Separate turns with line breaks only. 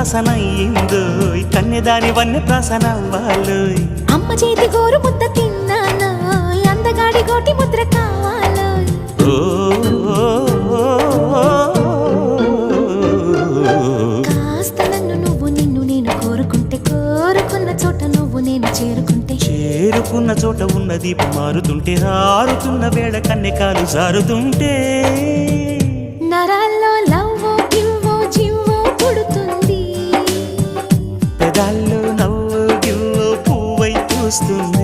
అన్నప్రాసన అయ్యిందో కన్యదాని వన్నె ప్రాసన అవ్వాలో
అమ్మ చేతి గోరు ముద్ద తిన్నాను అందగాడి గోటి ముద్ర కావాలో కాస్త నన్ను నువ్వు నిన్ను నేను కోరుకుంటే కోరుకున్న చోట నువ్వు నేను చేరుకుంటే
చేరుకున్న చోట ఉన్న దీపం మారుతుంటే ఆరుతున్న వేళ కన్నెకాలు జారుతుంటే
నరాల్లో లవ్వో గివ్వో జివ్వో పుడుతుంది
పెదాల్లో నవ్వు గివ్వు పువ్వై పూస్తుంది